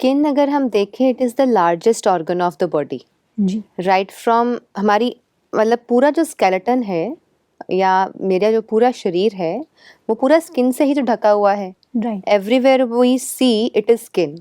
Skin अगर हम देखें, it is the largest organ of the body. जी। राइट फ्रॉम हमारी मतलब पूरा जो स्केलेटन है या मेरा जो पूरा शरीर है वो पूरा स्किन से ही तो ढका हुआ है। Right. Everywhere we see it is skin,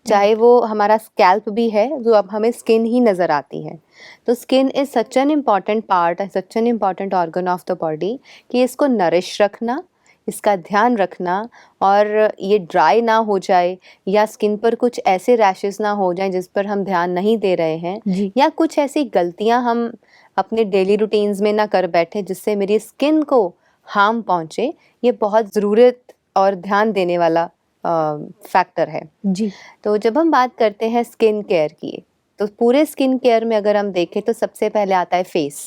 चाहे वो हमारा स्कैल्प भी है जो अब हमें स्किन ही नज़र आती है। तो skin is such an important part, such an important organ of the body कि इसको नरिश रखना, इसका ध्यान रखना और ये ड्राई ना हो जाए या स्किन पर कुछ ऐसे रैशेस ना हो जाएं जिस पर हम ध्यान नहीं दे रहे हैं, जी। या कुछ ऐसी गलतियां हम अपने डेली रूटीन्स में ना कर बैठे जिससे मेरी स्किन को हार्म पहुंचे। ये बहुत ज़रूरत और ध्यान देने वाला फैक्टर है। जी। तो जब हम बात करते हैं स्किन केयर की, तो पूरे स्किन केयर में अगर हम देखें तो सबसे पहले आता है face,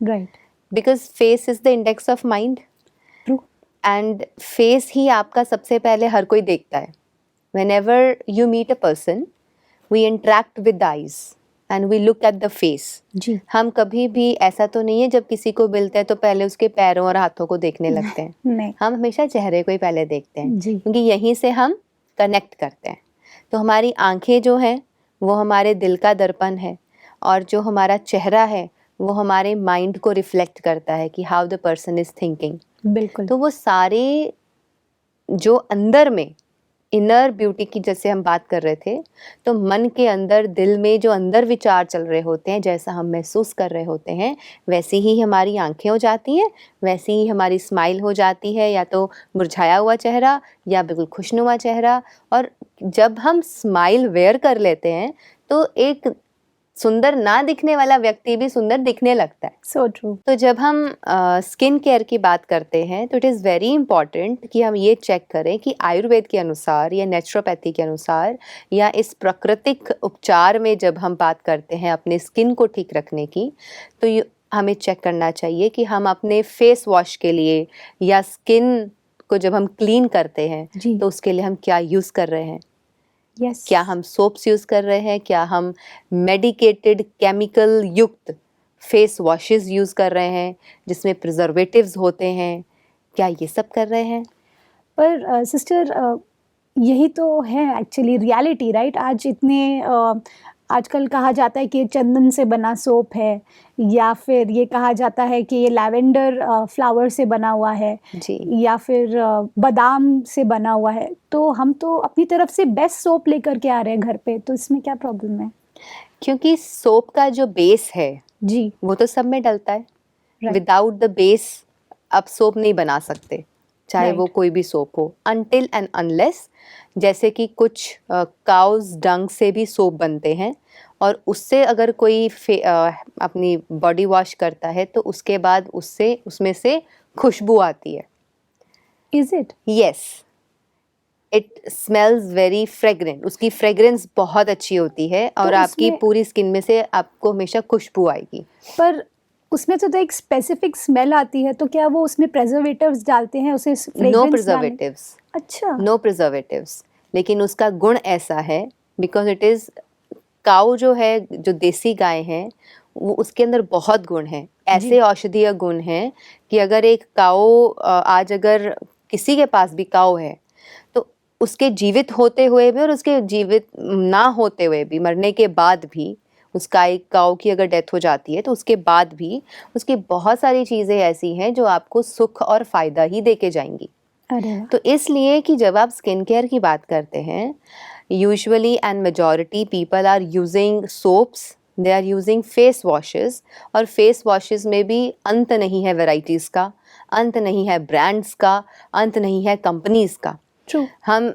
right. Because face is the index of mind true. And face ही आपका सबसे पहले हर कोई देखता है। whenever you meet a person, we interact with the eyes and we look at the face. जी। हम कभी भी ऐसा तो नहीं है जब किसी को मिलते हैं तो पहले उसके पैरों और हाथों को देखने लगते हैं। नहीं। हम हमेशा चेहरे को ही पहले देखते हैं जी। क्योंकि यहीं से हम कनेक्ट करते हैं। तो हमारी आंखें जो हैं वो हमारे दिल का दर्पण है और जो हमारा चेहरा है वो हमारे माइंड को रिफ्लेक्ट करता है कि how the person is thinking. बिल्कुल। तो वो सारे जो अंदर में इनर ब्यूटी की जैसे हम बात कर रहे थे, तो मन के अंदर, दिल में जो अंदर विचार चल रहे होते हैं, जैसा हम महसूस कर रहे होते हैं, वैसे ही हमारी आंखें हो जाती हैं, वैसे ही हमारी स्माइल हो जाती है, या तो मुरझाया हुआ चेहरा या बिल्कुल खुशनुमा चेहरा। और जब हम स्माइल वेयर कर लेते हैं तो एक सुंदर ना दिखने वाला व्यक्ति भी सुंदर दिखने लगता है। So true. तो जब हम स्किन केयर की बात करते हैं तो इट इज़ वेरी इंपॉर्टेंट कि हम ये चेक करें कि आयुर्वेद के अनुसार या नेचुरोपैथी के अनुसार या इस प्राकृतिक उपचार में जब हम बात करते हैं अपने स्किन को ठीक रखने की, तो हमें चेक करना चाहिए कि हम अपने फेस वॉश के लिए या स्किन को जब हम क्लीन करते हैं जी। तो उसके लिए हम क्या यूज़ कर रहे हैं। यस। क्या हम सोप्स यूज़ कर रहे हैं, क्या हम मेडिकेटेड केमिकल युक्त फेस वॉशेस यूज़ कर रहे हैं जिसमें प्रिजर्वेटिव्स होते हैं, क्या ये सब कर रहे हैं। पर सिस्टर यही तो है एक्चुअली रियलिटी, राइट? आज इतने आजकल कहा जाता है कि ये चंदन से बना सोप है, या फिर ये कहा जाता है कि ये लैवेंडर फ्लावर से बना हुआ है, जी। या फिर बादाम से बना हुआ है। तो हम तो अपनी तरफ से बेस्ट सोप लेकर के आ रहे हैं घर पे, तो इसमें क्या प्रॉब्लम है? क्योंकि सोप का जो बेस है जी। वो तो सब में डलता है। राइट। विदाउट द बेस आप सोप नहीं बना सकते, चाहे वो राइट। कोई भी सोप हो, अनटिल एंड अनलेस जैसे कि कुछ काउज डंग से भी सोप बनते हैं और उससे अगर कोई अपनी बॉडी वॉश करता है तो उसके बाद उसमें से खुशबू आती है। Is it? Yes, it smells very fragrant, उसकी फ्रेग्रेंस बहुत अच्छी होती है और आपकी उसमें पूरी स्किन में से आपको हमेशा खुशबू आएगी। पर उसमें तो एक स्पेसिफिक स्मेल आती है, तो क्या वो उसमें प्रिजर्वेटिव्स डालते हैं उसे नो फ्रेग्रेंस डालने? प्रिजर्वेटिव्स, अच्छा। नो प्रिजर्वेटिव्स, लेकिन उसका गुण ऐसा है बिकॉज इट इज़ काऊ जो है, जो देसी गाय है, वो उसके अंदर बहुत गुण हैं, ऐसे जी। औषधीय गुण हैं कि अगर एक काऊ आज अगर किसी के पास भी काऊ है तो उसके जीवित होते हुए भी और उसके जीवित ना होते हुए भी, मरने के बाद भी, उसका एक काऊ की अगर डेथ हो जाती है तो उसके बाद भी उसकी बहुत सारी चीज़ें ऐसी हैं जो आपको सुख और फायदा ही दे के जाएंगी। अरे वाह। तो इसलिए कि जब आप स्किन केयर की बात करते हैं, usually and majority people are using soaps, they are using face washes, और फेस वॉशेस में भी अंत नहीं है वैरायटीज़ का, अंत नहीं है ब्रांड्स का, अंत नहीं है कंपनीज का। ट्रू। हम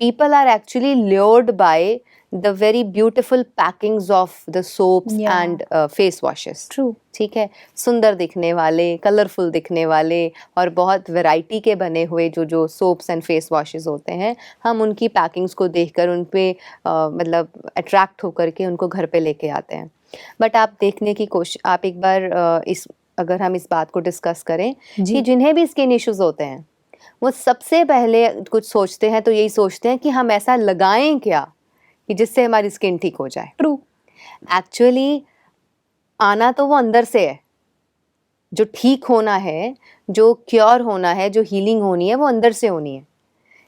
people are actually lured by the very beautiful packings of the soaps Yeah. and face washes. True. ठीक है, सुंदर दिखने वाले, कलरफुल दिखने वाले और बहुत वैरायटी के बने हुए जो सोप्स एंड फेस वॉशेस होते हैं, हम उनकी पैकिंग्स को देखकर उन पे मतलब अट्रैक्ट होकर के उनको घर पे लेके आते हैं। बट आप देखने की कोशिश, आप एक बार अगर हम इस बात को डिस्कस करें जी। कि जिन्हें भी स्किन इश्यूज होते हैं वो सबसे पहले कुछ सोचते हैं तो यही सोचते हैं कि हम ऐसा लगाएं क्या कि जिससे हमारी स्किन ठीक हो जाए। ट्रू। एक्चुअली आना तो वो अंदर से है, जो ठीक होना है, जो क्योर होना है, जो हीलिंग होनी है वो अंदर से होनी है।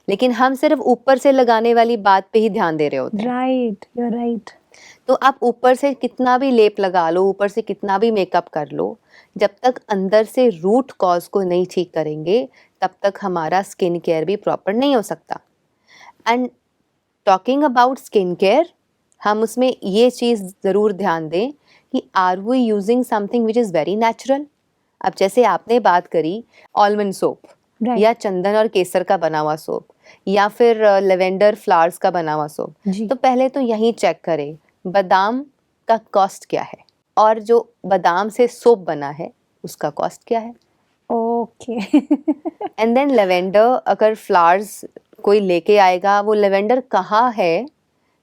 लेकिन हम सिर्फ ऊपर से लगाने वाली बात पे ही ध्यान दे रहे होते हैं। Right, you are right. तो आप ऊपर से कितना भी लेप लगा लो, ऊपर से कितना भी मेकअप कर लो, जब तक अंदर से रूट कॉज को नहीं ठीक करेंगे, तब तक हमारा स्किन केयर भी प्रॉपर नहीं हो सकता। And talking about skin care, हम उसमें ये चीज़ ज़रूर ध्यान दें कि are we using something which is very natural. अब जैसे आपने बात करी आलमंड सोप राइट या चंदन और केसर का बना हुआ सोप या फिर लेवेंडर फ्लावर्स का बना हुआ सोप, जी। तो पहले तो यही चेक करें बादाम का कॉस्ट क्या है और जो बादाम से सोप बना है उसका कॉस्ट क्या है। ओके। एंड देन लेवेंडर, अगर फ्लावर्स कोई लेके आएगा, वो लेवेंडर कहाँ है,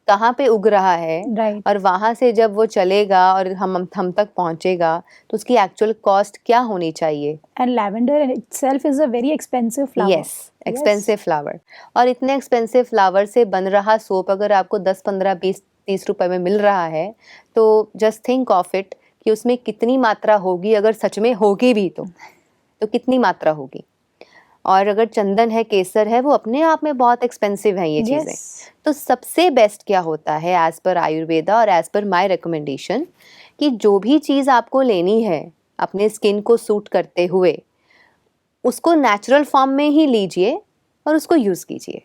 कहाँ पे उग रहा है, राइट। और वहाँ से जब वो चलेगा और हम तक पहुँचेगा तो उसकी एक्चुअल कॉस्ट क्या होनी चाहिए। And lavender itself is a very expensive flower. Yes, expensive flower. और इतने एक्सपेंसिव फ्लावर से बन रहा सोप अगर आपको 10, 15, 20, 30 रुपए में मिल रहा है, तो जस्ट थिंक ऑफ इट कि उसमें कितनी मात्रा होगी, अगर सच में होगी भी तो कितनी मात्रा होगी। और अगर चंदन है, केसर है, वो अपने आप में बहुत एक्सपेंसिव है ये चीज़ें। Yes. तो सबसे बेस्ट क्या होता है एज पर आयुर्वेदा और एज पर माय रिकमेंडेशन, कि जो भी चीज़ आपको लेनी है अपने स्किन को सूट करते हुए, उसको नेचुरल फॉर्म में ही लीजिए और उसको यूज़ कीजिए।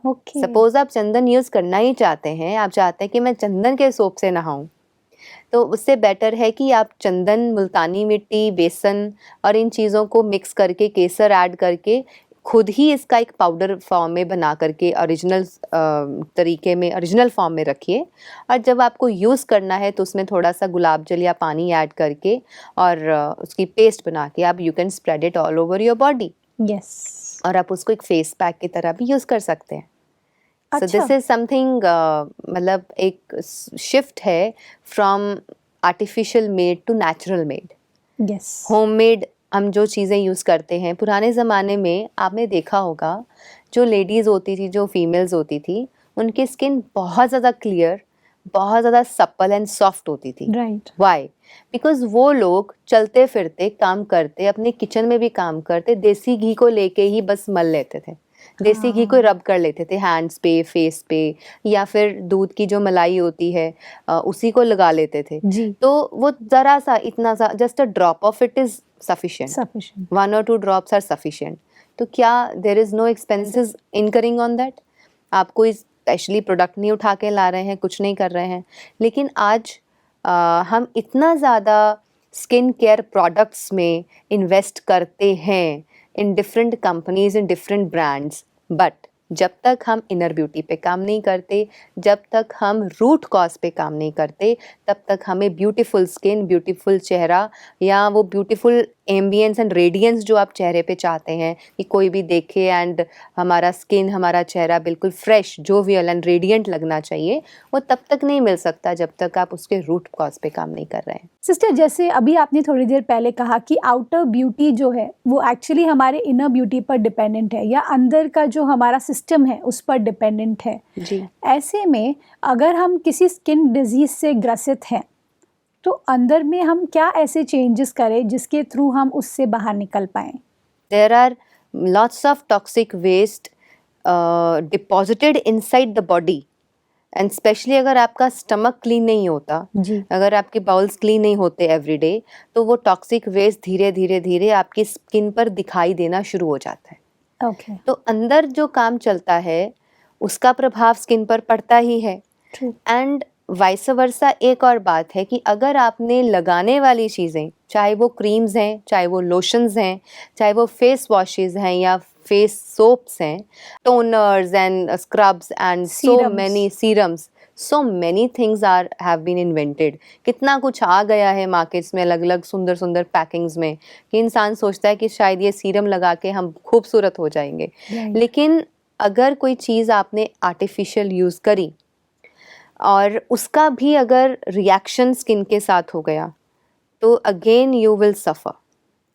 Okay. सपोज आप चंदन यूज़ करना ही चाहते हैं, आप चाहते हैं कि मैं चंदन के सोप से नहाऊं, तो उससे बेटर है कि आप चंदन, मुल्तानी मिट्टी, बेसन और इन चीज़ों को मिक्स करके, केसर ऐड करके खुद ही इसका एक पाउडर फॉर्म में बना करके ओरिजिनल तरीके में, ओरिजिनल फॉर्म में रखिए। और जब आपको यूज़ करना है तो उसमें थोड़ा सा गुलाब जल या पानी ऐड करके और उसकी पेस्ट बना के आप you can spread it all over your body, Yes. और आप उसको एक फेस पैक की तरह भी यूज़ कर सकते हैं। सो अच्छा। दिस इज समथिंग, मतलब एक शिफ्ट है from artificial made to natural made. Yes. Homemade हम जो चीज़ें यूज़ करते हैं, पुराने ज़माने में आपने देखा होगा, जो लेडीज़ होती थी, जो फीमेल्स होती थी, उनकी स्किन बहुत ज़्यादा क्लियर, बहुत ज़्यादा सप्पल एंड सॉफ्ट होती थी। Right. वाई? बिकॉज वो लोग चलते फिरते काम करते, अपने किचन में भी काम करते, देसी घी को लेके ही बस मल लेते थे, देसी घी को रब कर लेते थे हैंड्स पे, फेस पे, या फिर दूध की जो मलाई होती है उसी को लगा लेते थे। जी। तो वो ज़रा सा, इतना सा, just a drop of it is sufficient. Sufficient. 1 or 2 drops are sufficient. तो क्या there is no expenses incurring on that? आप कोई स्पेशली प्रोडक्ट नहीं उठा के ला रहे हैं, कुछ नहीं कर रहे हैं। लेकिन आज हम इतना ज़्यादा स्किन केयर प्रोडक्ट्स में इन्वेस्ट करते हैं, in different companies, in different brands, but जब तक हम इनर ब्यूटी पे काम नहीं करते, जब तक हम रूट कॉज पे काम नहीं करते, तब तक हमें ब्यूटीफुल स्किन, ब्यूटीफुल चेहरा, या वो ब्यूटीफुल एम्बियंस एंड रेडियंस जो आप चेहरे पे चाहते हैं कि कोई भी देखे एंड हमारा स्किन, हमारा चेहरा बिल्कुल फ्रेश, जोवियल एंड रेडियंट लगना चाहिए, वो तब तक नहीं मिल सकता जब तक आप उसके रूट कॉज पे काम नहीं कर रहे हैं। सिस्टर, जैसे अभी आपने थोड़ी देर पहले कहा कि आउटर ब्यूटी जो है वो एक्चुअली हमारे इनर ब्यूटी पर डिपेंडेंट है, या अंदर का जो हमारा सिस्टम है उस पर डिपेंडेंट है। जी। ऐसे में अगर हम किसी स्किन डिजीज से ग्रसित हैं, तो अंदर में हम क्या ऐसे चेंजेस करें जिसके थ्रू हम उससे बाहर निकल पाएं? There are lots of toxic waste deposited inside the body, and specially अगर आपका स्टमक क्लीन नहीं होता, जी। अगर आपके बाउल्स क्लीन नहीं होते एवरीडे, तो वो टॉक्सिक वेस्ट धीरे धीरे धीरे आपकी स्किन पर दिखाई देना शुरू हो जाता है। ओके। तो अंदर जो काम चलता है उसका प्रभाव स्किन पर पड़ता ही है। ट्रू। एंड वाइस वर्सा एक और बात है कि अगर आपने लगाने वाली चीज़ें, चाहे वो क्रीम्स हैं, चाहे वो लोशंस हैं, चाहे वो फेस वॉशेस हैं या फेस सोप्स हैं, toners and scrubs and so Serums. Many serums, so many things are have been invented. कितना कुछ आ गया है मार्केट्स में, अलग अलग सुंदर सुंदर पैकिंग्स में, कि इंसान सोचता है कि शायद ये सीरम लगा के हम खूबसूरत हो जाएंगे। Right. लेकिन अगर कोई चीज़ आपने आर्टिफिशियल यूज़ करी और उसका भी अगर रिएक्शन स्किन के साथ हो गया, तो again you will suffer.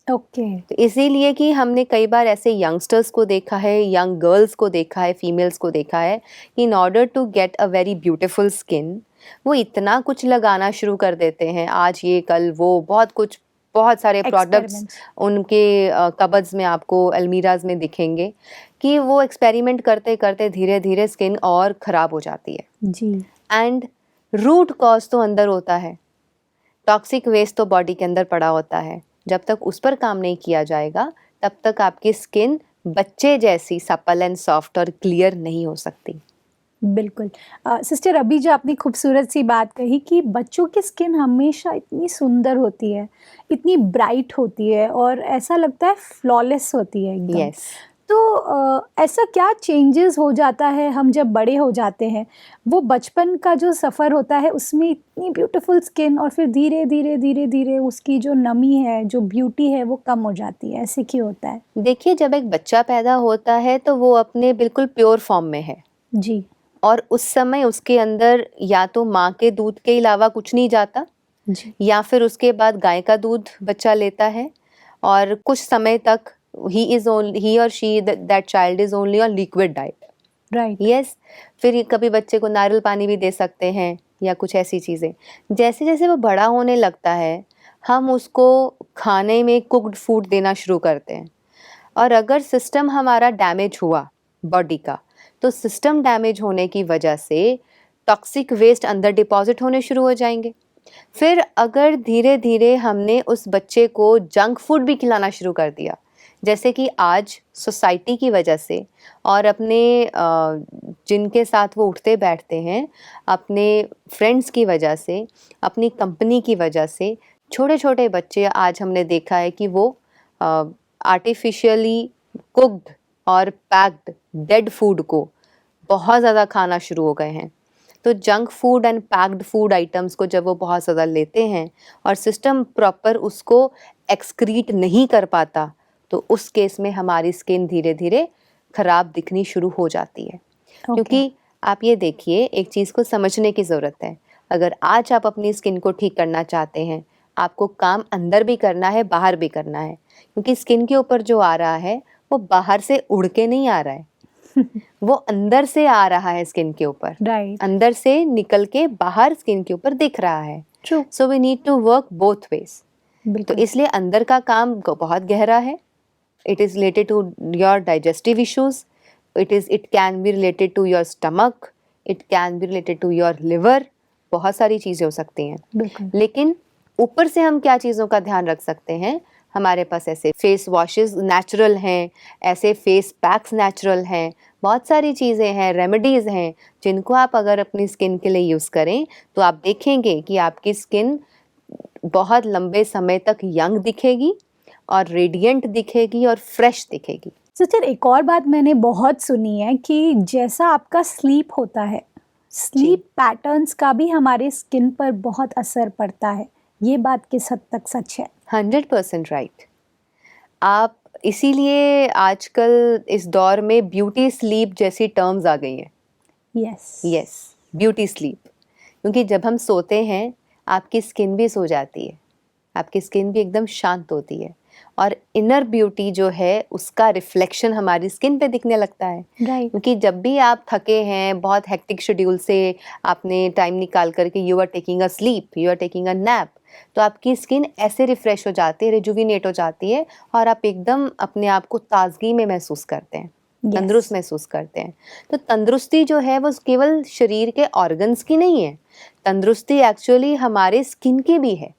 Okay. तो इसीलिए कि हमने कई बार ऐसे यंगस्टर्स को देखा है, यंग गर्ल्स को देखा है, फीमेल्स को देखा है कि in order to get a very beautiful skin, वो इतना कुछ लगाना शुरू कर देते हैं, आज ये कल वो, बहुत कुछ बहुत सारे प्रोडक्ट्स एक्सपेरिमेंट्स। उनके कबर्ड्स में आपको अलमीराज में दिखेंगे कि वो एक्सपेरिमेंट करते करते धीरे धीरे स्किन और ख़राब हो जाती है। जी। एंड रूट कॉज तो अंदर होता है, टॉक्सिक वेस्ट तो बॉडी के अंदर पड़ा होता है। जब तक उस पर काम नहीं किया जाएगा तब तक आपकी स्किन बच्चे जैसी सपल एंड सॉफ्ट और क्लियर नहीं हो सकती। बिल्कुल। सिस्टर, अभी जो आपने खूबसूरत सी बात कही कि बच्चों की स्किन हमेशा इतनी सुंदर होती है, इतनी ब्राइट होती है और ऐसा लगता है फ्लॉलेस होती है एकदम। यस। तो ऐसा क्या चेंजेस हो जाता है हम जब बड़े हो जाते हैं? वो बचपन का जो सफ़र होता है उसमें इतनी ब्यूटीफुल स्किन और फिर धीरे, धीरे, धीरे, धीरे उसकी जो नमी है, जो ब्यूटी है वो कम हो जाती है। ऐसे क्यों होता है? देखिए, जब एक बच्चा पैदा होता है तो वो अपने बिल्कुल प्योर फॉर्म में है जी। और उस समय उसके अंदर या तो माँ के दूध के अलावा कुछ नहीं जाता, जी। या फिर उसके बाद गाय का दूध बच्चा लेता है और कुछ समय तक ही और she that child is only on liquid diet. Right. Yes. फिर ये कभी बच्चे को नारियल पानी भी दे सकते हैं या कुछ ऐसी चीज़ें। जैसे जैसे वो बड़ा होने लगता है हम उसको खाने में कुक्ड फूड देना शुरू करते हैं, और अगर सिस्टम हमारा डैमेज हुआ बॉडी का, तो सिस्टम डैमेज होने की वजह से टॉक्सिक वेस्ट अंदर डिपॉजिट होने शुरू हो जाएंगे। फिर अगर धीरे धीरे हमने उस बच्चे को जंक फूड भी खिलाना शुरू कर दिया, जैसे कि आज सोसाइटी की वजह से और अपने जिनके साथ वो उठते बैठते हैं, अपने फ्रेंड्स की वजह से, अपनी कंपनी की वजह से, छोटे छोटे बच्चे आज हमने देखा है कि वो आर्टिफिशियली कुक्ड और पैक्ड डेड फूड को बहुत ज़्यादा खाना शुरू हो गए हैं। तो junk food and packed food items को जब वो बहुत ज़्यादा लेते हैं और सिस्टम प्रॉपर उसको एक्सक्रीट नहीं कर पाता, तो उस केस में हमारी स्किन धीरे धीरे खराब दिखनी शुरू हो जाती है। क्योंकि आप ये देखिए, एक चीज़ को समझने की ज़रूरत है। अगर आज आप अपनी स्किन को ठीक करना चाहते हैं, आपको काम अंदर भी करना है, बाहर भी करना है, क्योंकि स्किन के ऊपर जो आ रहा है वो बाहर से उड़ के नहीं आ रहा है, वो अंदर से आ रहा है स्किन के ऊपर, राइट। अंदर से निकल के बाहर स्किन के ऊपर दिख रहा है। True. So we need to work both ways. तो बिल्कुल। इसलिए अंदर का काम बहुत गहरा है। It is related to your digestive issues, it can be related to your stomach, it can be related to your liver, बहुत सारी चीज़ें हो सकती हैं। बिल्कुल। लेकिन ऊपर से हम क्या चीज़ों का ध्यान रख सकते हैं? हमारे पास ऐसे फेस वॉशेस नेचुरल हैं, ऐसे फेस पैक्स नेचुरल हैं, बहुत सारी चीज़ें हैं, रेमेडीज़ हैं, जिनको आप अगर अपनी स्किन के लिए यूज़ करें तो आप देखेंगे कि आपकी स्किन बहुत लंबे समय तक यंग दिखेगी और रेडिएंट दिखेगी और फ्रेश दिखेगी। सिस्टर, एक और बात मैंने बहुत सुनी है कि जैसा आपका स्लीप होता है, स्लीप पैटर्न्स का भी हमारे स्किन पर बहुत असर पड़ता है। ये बात किस हद तक सच है? 100% राइट। आप इसीलिए आजकल इस दौर में ब्यूटी स्लीप जैसी टर्म्स आ गई हैं। यस। Yes, beauty sleep. क्योंकि जब हम सोते हैं आपकी स्किन भी सो जाती है, आपकी स्किन भी एकदम शांत होती है और इनर ब्यूटी जो है उसका रिफ्लेक्शन हमारी स्किन पे दिखने लगता है। राइट। क्योंकि जब भी आप थके हैं, बहुत हेक्टिक शेड्यूल से आपने टाइम निकाल करके you are taking a sleep, you are taking a nap, तो आपकी स्किन ऐसे रिफ्रेश हो जाती है, रिजुविनेट हो जाती है और आप एकदम अपने आप को ताजगी में महसूस करते हैं, तंदुरुस्त महसूस करते हैं। तो तंदुरुस्ती जो है वो केवल शरीर के ऑर्गन्स की नहीं है, तंदुरुस्ती एक्चुअली हमारे स्किन की भी है।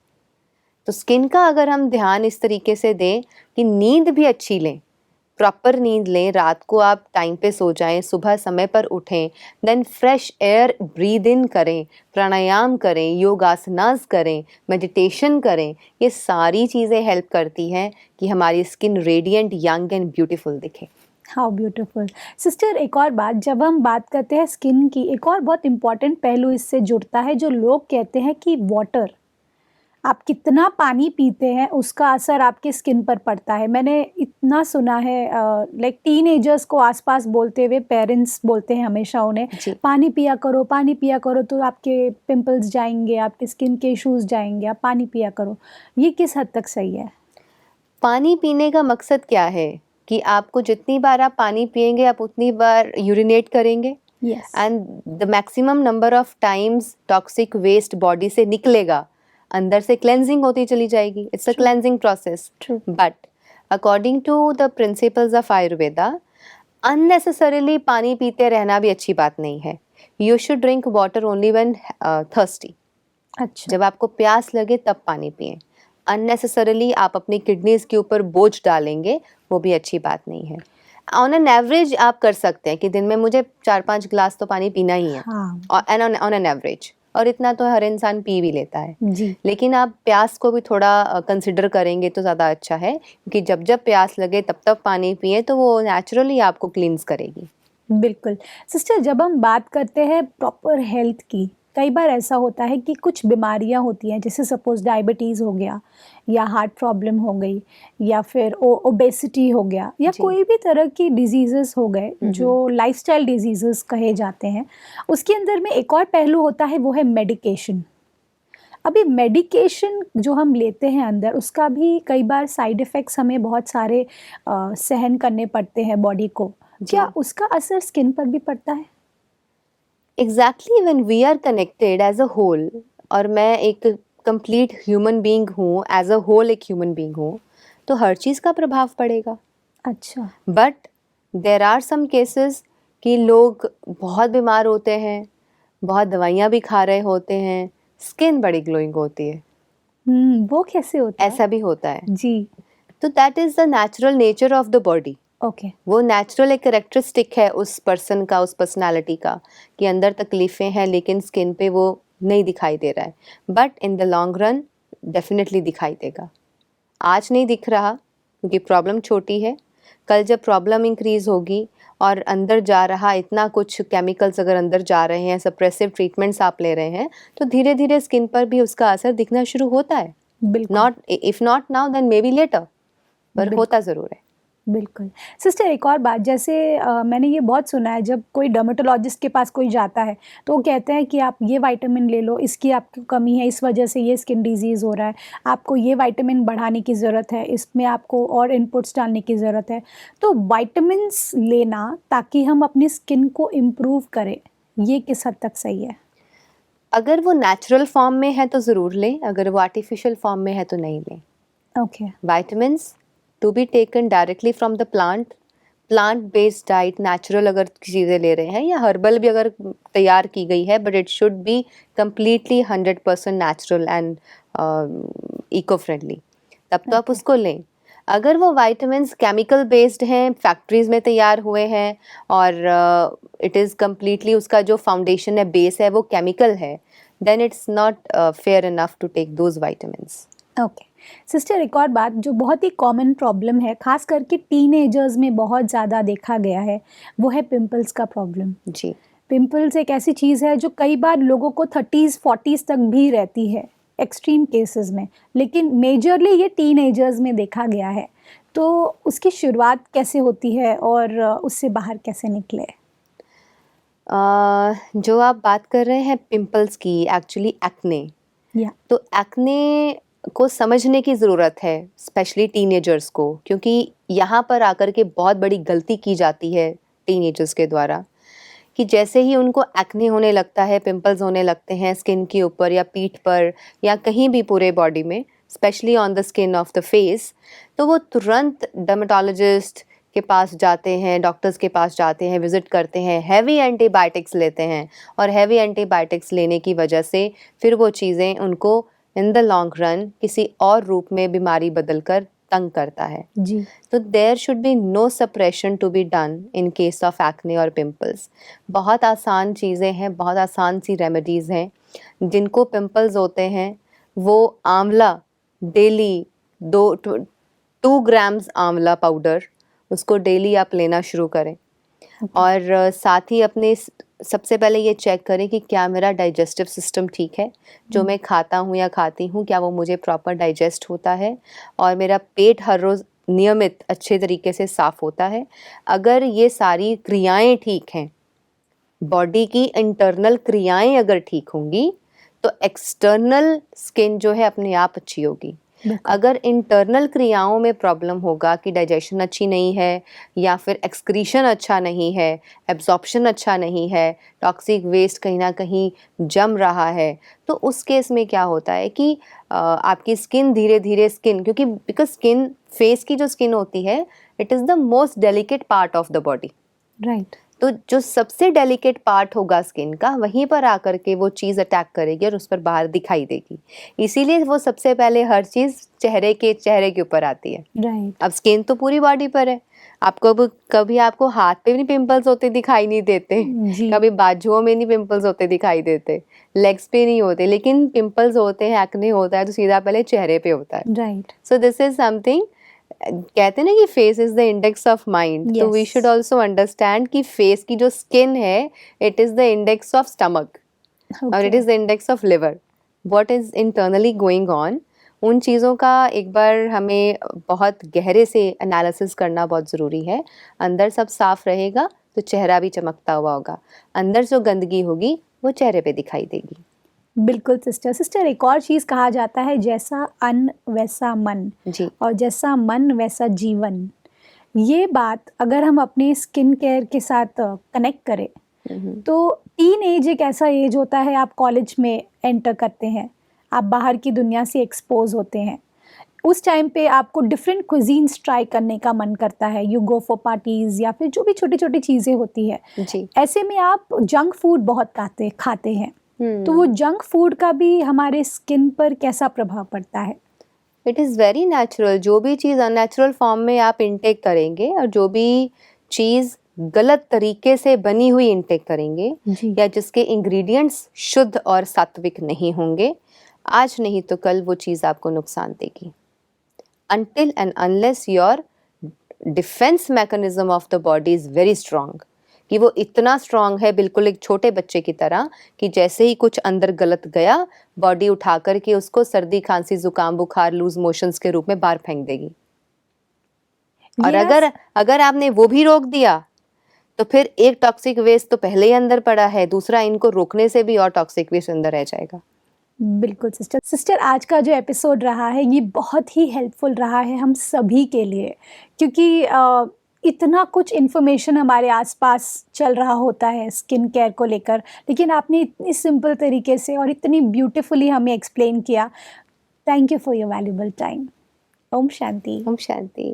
तो स्किन का अगर हम ध्यान इस तरीके से दें कि नींद भी अच्छी लें, प्रॉपर नींद लें, रात को आप टाइम पे सो जाएं, सुबह समय पर उठें, then fresh air breathe in करें, प्राणायाम करें, योगासनास करें, मेडिटेशन करें, ये सारी चीज़ें हेल्प करती हैं कि हमारी skin radiant, young and beautiful दिखे। How beautiful. सिस्टर, एक और बात, जब हम बात करते हैं स्किन की, एक और बहुत इम्पॉर्टेंट पहलू इससे जुड़ता है जो लोग कहते हैं कि वाटर, आप कितना पानी पीते हैं उसका असर आपकी स्किन पर पड़ता है। मैंने इतना सुना है, लाइक टीनेजर्स को आसपास बोलते हुए पेरेंट्स बोलते हैं हमेशा उन्हें, जी। पानी पिया करो तो आपके पिंपल्स जाएंगे, आपके स्किन के इश्यूज जाएंगे, आप पानी पिया करो। ये किस हद तक सही है? पानी पीने का मकसद क्या है कि आपको जितनी बार आप पानी पिएंगे आप उतनी बार यूरिनेट करेंगे yes. And the maximum number of times toxic waste body से निकलेगा अंदर से क्लेंजिंग होती चली जाएगी. It's a True. Cleansing process. True. But according to the principles of Ayurveda, unnecessarily पानी पीते रहना भी अच्छी बात नहीं है. You should drink water only when thirsty. अच्छा. जब आपको प्यास लगे तब पानी पिएं. अननेसेसरीली आप अपनी किडनीज के ऊपर बोझ डालेंगे, वो भी अच्छी बात नहीं है. ऑन एन एवरेज आप कर सकते हैं कि दिन में मुझे 4-5 गिलास तो पानी पीना ही है, हाँ एंड ऑन एन एवरेज, और इतना तो हर इंसान पी भी लेता है. जी. लेकिन आप प्यास को भी थोड़ा कंसिडर करेंगे तो ज़्यादा अच्छा है, क्योंकि जब जब प्यास लगे तब तब पानी पिए तो वो नेचुरली आपको क्लींस करेगी. बिल्कुल। सिस्टर, जब हम बात करते हैं प्रॉपर हेल्थ की, कई बार ऐसा होता है कि कुछ बीमारियां होती हैं, जैसे सपोज़ डायबिटीज़ हो गया या हार्ट प्रॉब्लम हो गई या फिर ओबेसिटी हो गया या जी. कोई भी तरह की डिजीज़ेज़ हो गए जो लाइफ़स्टाइल डिजीज़ेज़ कहे जाते हैं। उसके अंदर में एक और पहलू होता है, वो है मेडिकेशन। अभी मेडिकेशन जो हम लेते हैं अंदर, उसका भी कई बार साइड इफ़ेक्ट्स हमें बहुत सारे सहन करने पड़ते हैं बॉडी को। जी. क्या उसका असर स्किन पर भी पड़ता है? Exactly, when we are connected as a whole, और मैं एक कंप्लीट ह्यूमन बीइंग हूँ, एज अ होल एक ह्यूमन बीइंग हूँ, तो हर चीज़ का प्रभाव पड़ेगा. अच्छा. But there are some cases कि लोग बहुत बीमार होते हैं, बहुत दवाइयाँ भी खा रहे होते हैं, स्किन बड़ी ग्लोइंग होती है. वो कैसे होता है? ऐसा भी होता है. जी. तो that is the natural nature of the body. Okay. वो नेचुरल एक करेक्टरिस्टिक है उस पर्सन का, उस पर्सनालिटी का, कि अंदर तकलीफ़ें हैं लेकिन स्किन पे वो नहीं दिखाई दे रहा है. But in the long run definitely दिखाई देगा. आज नहीं दिख रहा क्योंकि प्रॉब्लम छोटी है. कल जब प्रॉब्लम इंक्रीज़ होगी और अंदर जा रहा इतना कुछ केमिकल्स अगर अंदर जा रहे हैं, सप्रेसिव ट्रीटमेंट्स आप ले रहे हैं, तो धीरे धीरे स्किन पर भी उसका असर दिखना शुरू होता है. बिल्कुल. Not, if not now then may be later, पर बिल्कुल. होता ज़रूर है. बिल्कुल। सिस्टर, एक और बात, जैसे मैंने ये बहुत सुना है, जब कोई डर्मेटोलॉजिस्ट के पास कोई जाता है तो वो कहते हैं कि आप ये विटामिन ले लो, इसकी आपको कमी है, इस वजह से ये स्किन डिजीज़ हो रहा है, आपको ये विटामिन बढ़ाने की ज़रूरत है, इसमें आपको और इनपुट्स डालने की ज़रूरत है। तो विटामिन्स लेना ताकि हम अपनी स्किन को इम्प्रूव करें, ये किस हद तक सही है? अगर वो नेचुरल फॉर्म में है तो ज़रूर लें, अगर वो आर्टिफिशियल फॉर्म में है तो नहीं लें. Okay. Vitamins to be taken directly from the plant, plant based diet, natural अगर चीज़ें ले रहे हैं, या हर्बल भी अगर तैयार की गई है, but it should be completely 100% natural and eco friendly, तब तो आप ओके. उसको लें. अगर वो विटामिन्स केमिकल बेस्ड हैं, फैक्ट्रीज में तैयार हुए हैं, और इट इज़ कम्प्लीटली उसका जो फाउंडेशन है, बेस है, वो केमिकल है, then it's not fair enough to take those vitamins. Okay. Sister, एक और बात जो बहुत ही कॉमन प्रॉब्लम है, खास करके टीनेजर्स में बहुत ज़्यादा देखा गया है, वो है पिंपल्स का प्रॉब्लम. जी. पिंपल्स एक ऐसी चीज़ है जो कई बार लोगों को 30s 40s तक भी रहती है, एक्सट्रीम केसेस में, लेकिन मेजरली ये टीनेजर्स में देखा गया है. तो उसकी शुरुआत कैसे होती है और उससे बाहर कैसे निकले? जो आप बात कर रहे हैं पिंपल्स की, एक्चुअली एक्ने, या. तो एक्ने को समझने की ज़रूरत है, स्पेशली टीनेजर्स को, क्योंकि यहाँ पर आकर के बहुत बड़ी गलती की जाती है टीनेजर्स के द्वारा, कि जैसे ही उनको एक्ने होने लगता है, पिंपल्स होने लगते हैं स्किन के ऊपर या पीठ पर या कहीं भी पूरे बॉडी में, specially on the skin of the face, तो वो तुरंत डर्मेटोलॉजिस्ट के पास जाते हैं, डॉक्टर्स के पास जाते हैं, विज़िट करते हैं, हैवी एंटीबायोटिक्स लेते हैं, और हैवी एंटीबायोटिक्स लेने की वजह से फिर वो चीज़ें उनको इन द लॉन्ग रन किसी और रूप में बीमारी बदलकर तंग करता है. जी. तो there should be no suppression to be done in case of acne और पिंपल्स. बहुत आसान चीज़ें हैं, बहुत आसान सी रेमेडीज़ हैं. जिनको पिंपल्स होते हैं वो आंवला डेली 2 ग्राम्स आंवला पाउडर, उसको डेली आप लेना शुरू करें. और साथ ही अपने सबसे पहले ये चेक करें कि क्या मेरा डाइजेस्टिव सिस्टम ठीक है, जो मैं खाता हूँ या खाती हूँ क्या वो मुझे प्रॉपर डाइजेस्ट होता है, और मेरा पेट हर रोज़ नियमित अच्छे तरीके से साफ़ होता है. अगर ये सारी क्रियाएं ठीक हैं, बॉडी की इंटरनल क्रियाएं अगर ठीक होंगी, तो एक्सटर्नल स्किन जो है अपने आप अच्छी होगी. बिल्कुल। अगर इंटरनल क्रियाओं में प्रॉब्लम होगा कि डाइजेशन अच्छी नहीं है या फिर एक्सक्रीशन अच्छा नहीं है, एब्जॉर्प्शन अच्छा नहीं है, टॉक्सिक वेस्ट कहीं ना कहीं जम रहा है, तो उस केस में क्या होता है कि आपकी स्किन धीरे धीरे क्योंकि बिकॉज स्किन, फेस की जो स्किन होती है, it is the most delicate part of the body. Right. तो जो सबसे डेलिकेट पार्ट होगा स्किन का, वहीं पर आकर के वो चीज़ अटैक करेगी और उस पर बाहर दिखाई देगी। इसीलिए वो सबसे पहले हर चीज़ चेहरे के ऊपर आती है। राइट। अब स्किन तो पूरी बॉडी पर है। आपको कभी आपको हाथ पे भी पिंपल्स होते दिखाई नहीं देते, जी। कभी बाजुओं में नहीं पिंपल्स होते दिखाई देते, लेग्स पे नहीं होते, लेकिन पिंपल्स होते हैं, एक्ने होता है तो सीधा पहले चेहरे पे होता है। Right. So this is something, कहते हैं ना कि face is the index of mind, तो we Yes. Should also understand कि फेस की जो स्किन है, it is the index of stomach और it okay. Is the index of liver. What is internally going on, उन चीज़ों का एक बार हमें बहुत गहरे से एनालिसिस करना बहुत ज़रूरी है। अंदर सब साफ रहेगा तो चेहरा भी चमकता हुआ होगा, अंदर जो गंदगी होगी वो चेहरे पे दिखाई देगी। बिल्कुल सिस्टर। सिस्टर, एक और चीज़ कहा जाता है, जैसा अन्न वैसा मन, जी। और जैसा मन वैसा जीवन। ये बात अगर हम अपने स्किन केयर के साथ कनेक्ट करें, हम्म। तो टीन एज एक ऐसा एज होता है, आप कॉलेज में एंटर करते हैं, आप बाहर की दुनिया से एक्सपोज होते हैं। उस टाइम पे आपको डिफरेंट क्विजीन्स ट्राई करने का मन करता है, यू गो फॉर पार्टीज या फिर जो भी छोटी छोटी चीज़ें होती है। जी। ऐसे में आप जंक फूड बहुत खाते हैं, तो वो हम्म। जंक फूड का भी हमारे स्किन पर कैसा प्रभाव पड़ता है? It is very natural. जो भी चीज़ अननेचुरल फॉर्म में आप इनटेक करेंगे और जो भी चीज़ गलत तरीके से बनी हुई इनटेक करेंगे जी। या जिसके इंग्रेडिएंट्स शुद्ध और सात्विक नहीं होंगे, आज नहीं तो कल वो चीज़ आपको नुकसान देगी। Until and unless your defense mechanism of the body is very strong, कि वो इतना स्ट्रांग है बिल्कुल एक छोटे बच्चे की तरह कि जैसे ही कुछ अंदर गलत गया, बॉडी उठा करके उसको सर्दी खांसी जुकाम बुखार लूज मोशंस के रूप में बाहर फेंक देगी। और ये अगर अगर आपने वो भी रोक दिया तो फिर एक टॉक्सिक वेस्ट तो पहले ही अंदर पड़ा है, दूसरा इनको रोकने से भी और टॉक्सिक वेस्ट अंदर रह जाएगा। बिल्कुल सिस्टर। सिस्टर, आज का जो एपिसोड रहा है ये बहुत ही हेल्पफुल रहा है हम सभी के लिए, क्योंकि इतना कुछ इन्फॉर्मेशन हमारे आसपास चल रहा होता है स्किन केयर को लेकर, लेकिन आपने इतनी सिंपल तरीके से और इतनी ब्यूटीफुली हमें एक्सप्लेन किया। Thank you for your valuable time. ओम शांति। ओम शांति।